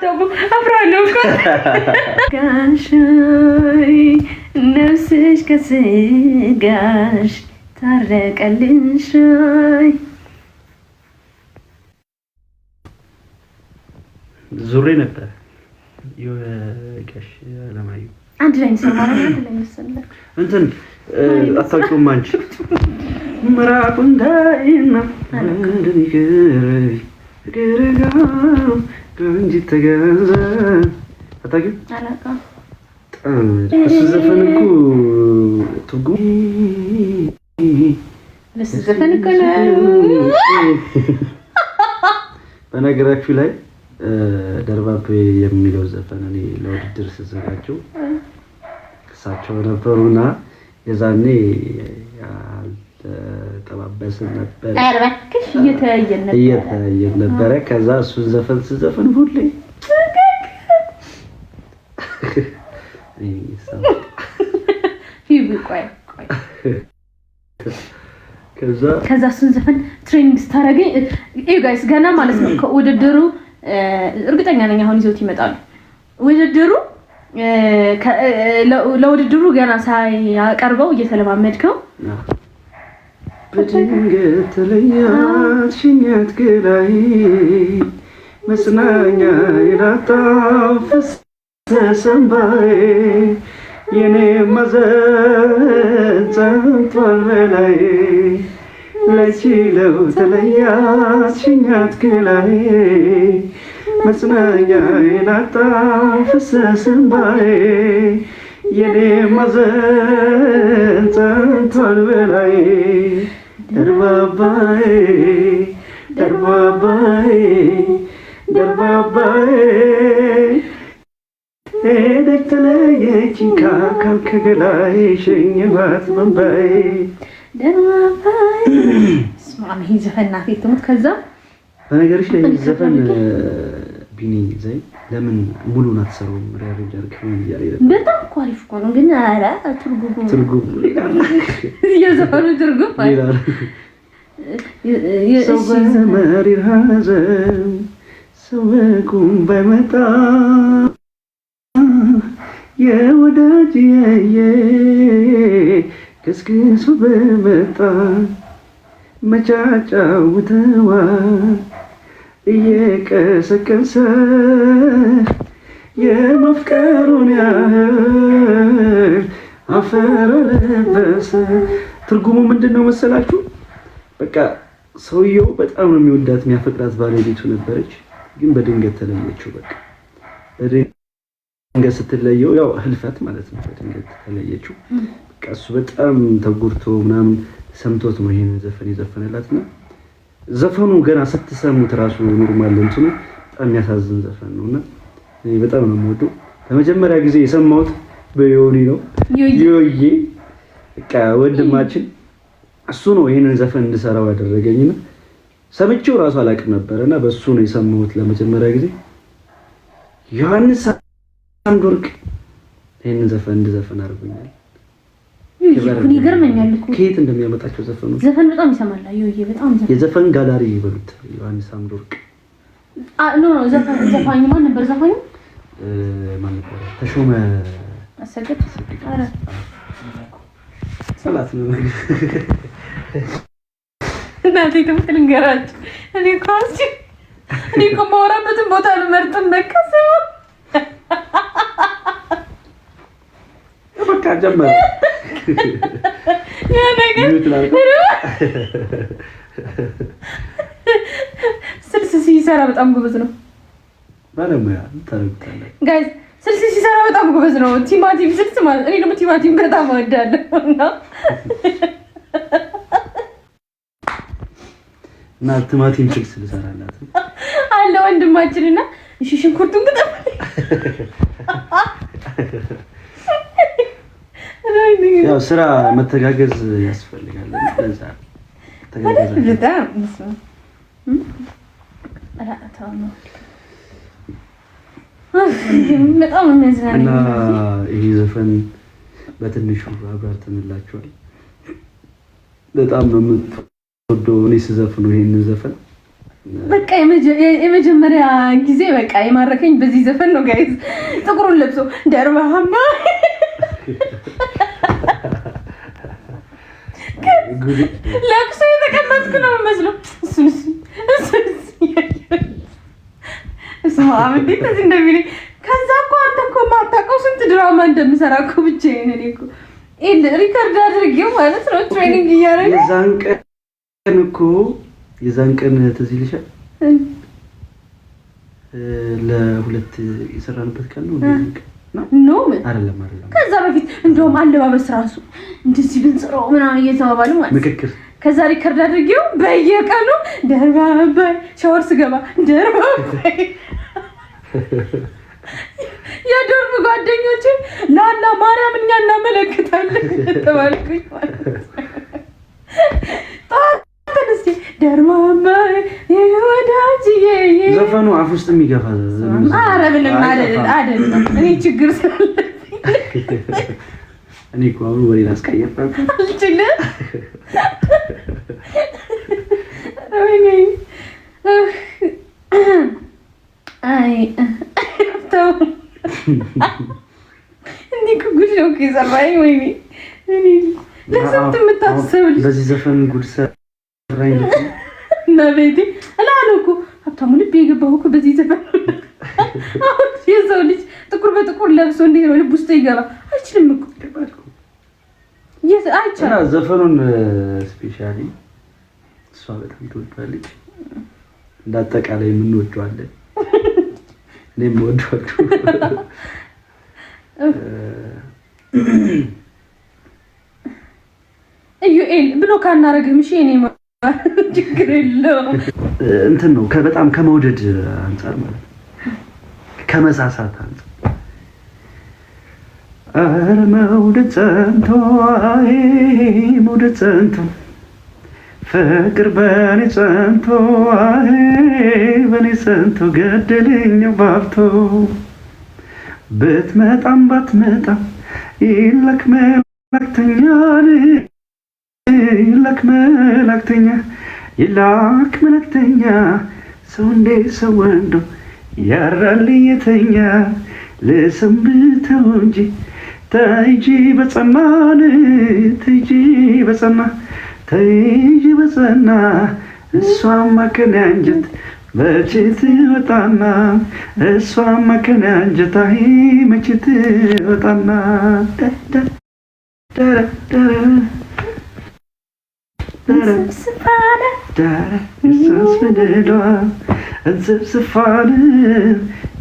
ተው አፍራለሁ እኮ ጋሻይ ነፍስሽ ከስጋሽ ታረቀልሻይ ዙሬ ነበር የጋሽ አለማየሁ አንድ ላይ እንሰማለን አንድ ላይ እንሰማለን እንትን አታውቂውም አንቺ ምራቁ እንዳይና ገረጋው እንጂ ተገዛ አታውቂው አላውቅም እሱ ዘፈን እኮ ትርጉም ለሱ ዘፈን እኮ ነው በነገራችሁ ላይ ደርባቤ የሚለው ዘፈን እኔ ለውድድር ስዘጋጀው እሳቸው ነበሩና የዛኔ ያልተጠባበስን ነበር አረባክሽ እየተያየን ነበር ከዛ እሱ ዘፈን ስዘፈን ሁሌ ቆይ ከዛ እሱን ዘፈን ትሬኒንግ ስታረገኝ ጋይስ ገና ማለት ነው ከውድድሩ እርግጠኛ ነኝ አሁን ይዞት ይመጣሉ ውድድሩ ለውድድሩ ገና ሳያቀርበው እየተለማመድከው በድንገት ተለያት ሽኛት ገላይ መስናኛ ይላጣው ፈሰሰንባይ የኔ ማዘን ጸንቷል በላይ ለችለው ተለያት ሽኛት ገላይ መስናኛ ይላጣው ፈሰሰንባይ የኔ ማዘን ጸንቷል በላይ ደርባባይ ደርባባይ ደርባባይ ሄደች ተለየችኝ ከአካል ከገላይ ሸኘኋት በንባይ ደርባባይ ስማም ይሄ ዘፈን ናት ትሙት ከዛ በነገርሽ ላይ ዘፈን ቢኒ ዘይ ለምን ሙሉን አትሰሩም ሪያሬንጅ አድርገው ይያለ በጣም ኳሊፍ እኮ ነው ግን አላ ትርጉም የዘፈኑ ትርጉም ሰው በመሪር ሐዘን ሰው በቁም በመጣ የወዳጅ ከስክሱ በመጣ መጫጫውተዋ እየቀሰቀሰ የመፍቀሩን ያህል አፈር ለበሰ ትርጉሙ ምንድነው መሰላችሁ በቃ ሰውየው በጣም ነው የሚወዳት የሚያፈቅራት ባለቤቱ ነበረች ግን በድንገት ተለየችው በቃ በድንገት ስትለየው ያው ህልፈት ማለት ነው በድንገት ተለየችው በቃ እሱ በጣም ተጎድቶ ምናምን ሰምቶት ነው ይሄን ዘፈን የዘፈነላትና ዘፈኑ ገና ስትሰሙት ራሱ ኖርማል እንትኑ በጣም የሚያሳዝን ዘፈን ነውና እኔ በጣም ነው የምወደው ለመጀመሪያ ጊዜ የሰማሁት በዮኒ ነው ዮዬ በቃ ወንድማችን እሱ ነው ይሄንን ዘፈን እንድሰራው ያደረገኝና ሰምቼው ራሱ አላውቅም ነበርና በሱ ነው የሰማሁት ለመጀመሪያ ጊዜ ዮሐንስ አምዶርቅ ይሄንን ዘፈን እንድዘፈን አድርጎኛል ይሁን ይገርመኛል እኮ ከየት እንደሚያመጣቸው ዘፈኖች ዘፈን በጣም ይሰማል ዮዬ በጣም የዘፈን ጋላሪ ይበሉት ዮሐንስ አምዶርቅ ኖ ዘፋኝ ማን ነበር ዘፋኙ ማን ነበር ተሾመ አሰገድ አረ ሰላት ነው እናቴ ተምትል እንገራች እኔ እኮ ማወራበትን ቦታ ልመርጥም በከሰው በቃ ጀመረ ያ ነገር ስልስ ሲሰራ በጣም ጎበዝ ነው ባለሙያ ታረጋለ ጋይስ ስልስ ሲሰራ በጣም ጎበዝ ነው ቲማቲም ስልስ ማለት እኔ ደግሞ ቲማቲም በጣም እወዳለሁና እና ቲማቲም ስልስ ልሰራላት አለ ወንድማችንና እሺ ሽንኩርቱን ግጠም ያው ስራ መተጋገዝ ያስፈልጋል ለዛ ተጋገዝ በጣም የሚያዝናናኝ እና ይሄ ዘፈን በትንሹ አብራርተንላችኋል በጣም ነው የምትወደው እኔ ስዘፍነው ይሄንን ዘፈን በቃ የመጀመሪያ ጊዜ በቃ የማረከኝ በዚህ ዘፈን ነው ጋይዝ። ጥቁሩን ለብሶ ደርባሃማ ለቅሶ የተቀመጥኩ ነው መስሎ እሱ እንዴት እዚህ እንደሚለኝ። ከዛ እኮ አንተ እኮ የማታውቀው ስንት ድራማ እንደምሰራ እኮ ብቻዬን እኔ እኮ ሪከርድ አድርጌው ማለት ነው ትሬኒንግ እያደረገ የዛን ቀን ትዝ ይልሻል? ለሁለት የሰራንበት ቀን ነው ነው አይደለም። ከዛ በፊት እንደውም አለባበስ ራሱ እንደዚህ ብንሰራው ምናምን እየተባባሉ ማለት ምክክር። ከዛ ሪከርድ አድርጌው በየቀኑ ደርባባይ ሻወር ስገባ ደርባባይ የዶርም ጓደኞቼ ናና ማርያም እኛ እናመለክታለን ተባልኩኝ ማለት ነው። ደርባባይ የወዳጅዬ ዘፈኑ አፍ ውስጥ የሚገፋ ምንም አይደለም። እኔ ችግር ስላለብኝ እኔ እኮ አሁን ወሬ ላስቀየርኩ እንችል ተው እኔ እኮ ጉድ ነው የሰራኝ። ወይኔ ለስንት የምታስብ በዚህ ዘፈን ጉድ ሰራኝ እና ቤቴ እላለሁ እኮ ሀብታሙ ልብ የገባሁ እኮ በዚህ ዘፈን። አሁን የሰው ልጅ ጥቁር በጥቁር ለብሶ እንዴት ነው ልብ ውስጥ ይገባ? አይችልም እኮ አይቻልም። ዘፈኑን ስፔሻሊ እሷ በጣም ትወዷለች። እንዳጠቃላይ የምንወደዋለን። እኔም ወደዋለሁ። ኢዩኤል ብሎ ካናረግም እሺ እኔ ችግር የለውም። እንትን ነው በጣም ከመውደድ አንፃር ማለት ከመሳሳት አንፃር አረ መውደድ ጸንቶ መውደድ ጸንቶ ፍቅር በኔ ጸንቶ በኔ ጸንቶ ገደለኝ ባብቶ ብትመጣም ባትመጣም ይላክ መላክተኛ ይላክ መላክተኛ ሰው እንደ ሰው ወንዶ ያራል የተኛ ልሰንብተው እንጂ ተይጂ በጸና እሷማ ከኔ አንጀት መቼ ትወጣና እሷማ ከኔ አንጀት መቼ ትወጣና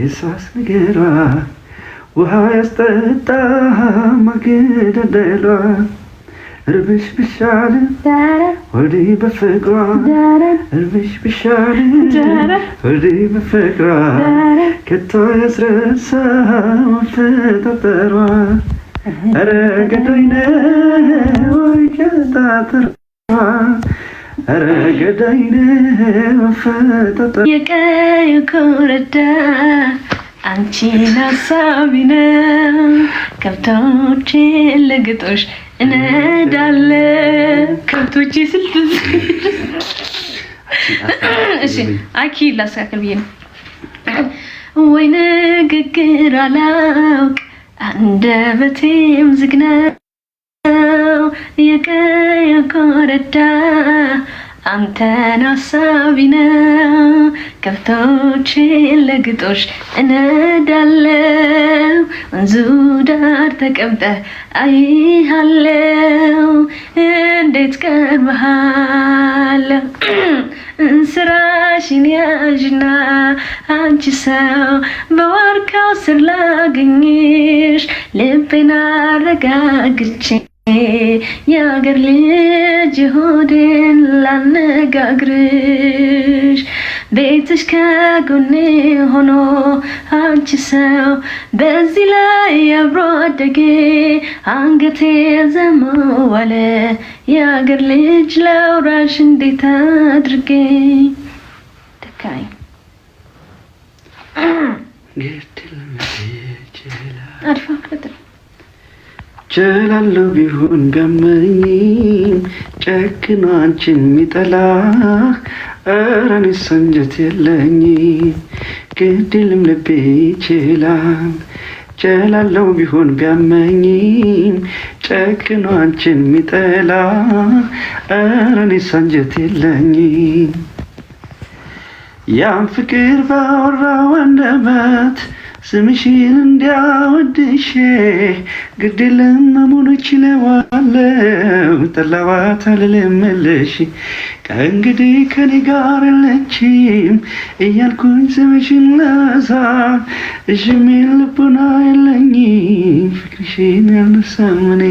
የሷስ ነገሯ ውሃ ያስጠጣ ማገደደሏ እርብሽ ብሻል ወዲ በፍቅሯ እርብሽ ብሻል ወዲ በፍቅሯ ከቶ ያስረሳ መፈጣጠሯ ኧረ ገዳይ ነው ወይ ከታተሯ ኧረ ገዳይ ነው መፈጣጠሯ የቀዩ ኮረዳ አንቺን ሀሳቢ ነው ከብቶች ለግጦሽ እነዳለ ከብቶች ስልት እሺ አኪ ላሳከል ብዬ ነው ወይ ንግግር አላውቅ አንደበቴም ዝግ ነው የቀየ ኮረዳ አንተን ሀሳቢ ነው ከብቶች ለግጦሽ እነዳለው ወንዙ ዳር ተቀምጠህ አይሃለው እንዴት ቀርበሃለሁ ስራሽን ያዥና አንቺ ሰው በዋርካው ስር ላገኝሽ ልቤን አረጋግቼ የአገር ልጅ ሆዴን ላነጋግርሽ ቤትሽ ከጎኔ ሆኖ አንቺ ሰው በዚህ ላይ አብሮ አደጌ አንገቴ ዘመዋለ የአገር ልጅ ላውራሽ እንዴት አድርጌ ተካኝ ችላለሁ ቢሆን ገመኝ ጨክኖ አንቺን የሚጠላ ኧረ እኔስ አንጀት የለኝ ግድልም ልቤ ይችላል ጨላለው ቢሆን ቢያመኝም ጨክኖ አንቺን ሚጠላ ኧረ እኔስ አንጀት የለኝ ያን ፍቅር ባወራው አንደበት ስምሽን እንዲያወድሼ ግድልም መሙሉ ችለዋለው ጠላዋት አልልም መልሽ ከእንግዲህ ከኔ ጋር የለችም እያልኩኝ ስምሽን ላሳ እሽሜን ልቡና የለኝም ፍቅርሽን ያልነሳም እኔ